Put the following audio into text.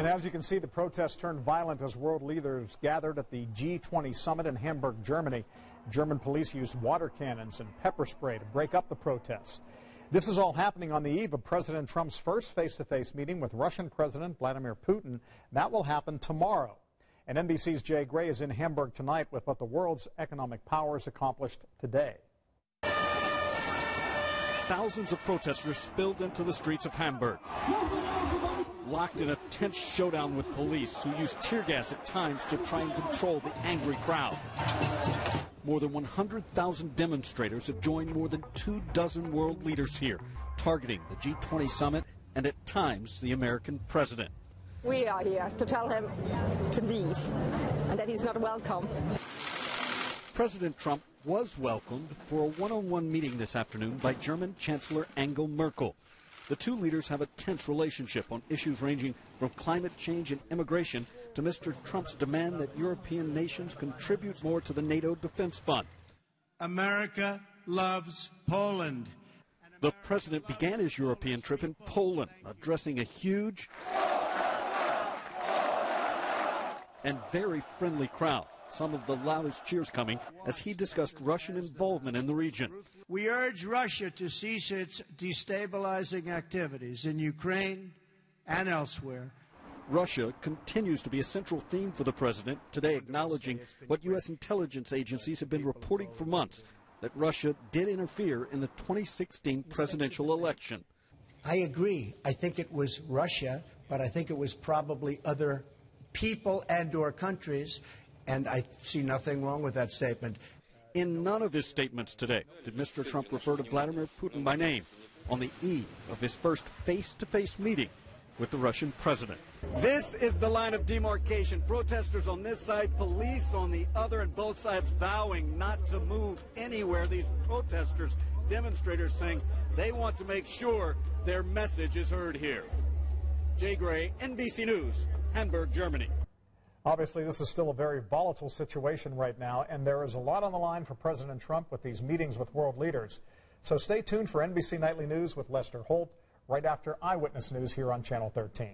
And as you can see, the protests turned violent as world leaders gathered at the G20 summit in Hamburg, Germany. German police used water cannons and pepper spray to break up the protests. This is all happening on the eve of President Trump's first face-to-face meeting with Russian President Vladimir Putin. That will happen tomorrow. And NBC's Jay Gray is in Hamburg tonight with what the world's economic powers accomplished today. Thousands of protesters spilled into the streets of Hamburg, locked in a tense showdown with police who used tear gas at times to try and control the angry crowd. More than 100,000 demonstrators have joined more than 24 world leaders here, targeting the G20 summit and at times the American president. We are here to tell him to leave and that he's not welcome. President Trump was welcomed for a one-on-one meeting this afternoon by German Chancellor Angela Merkel. The two leaders have a tense relationship on issues ranging from climate change and immigration to Mr. Trump's demand that European nations contribute more to the NATO Defense Fund. America loves Poland. The president began his European trip in Poland, addressing a huge and very friendly crowd. Some of the loudest cheers coming as he discussed Russian involvement in the region. We urge Russia to cease its destabilizing activities in Ukraine and elsewhere. Russia continues to be a central theme for the president, today acknowledging what U.S. intelligence agencies have been reporting for months, that Russia did interfere in the 2016 presidential election. I agree. I think it was Russia, but I think it was probably other people and or countries. And I see nothing wrong with that statement. In none of his statements today did Mr. Trump refer to Vladimir Putin by name on the eve of his first face-to-face meeting with the Russian president. This is the line of demarcation. Protesters on this side, police on the other, and both sides vowing not to move anywhere. These protesters, demonstrators saying they want to make sure their message is heard here. Jay Gray, NBC News, Hamburg, Germany. Obviously, this is still a very volatile situation right now, and there is a lot on the line for President Trump with these meetings with world leaders. So stay tuned for NBC Nightly News with Lester Holt right after Eyewitness News here on Channel 13.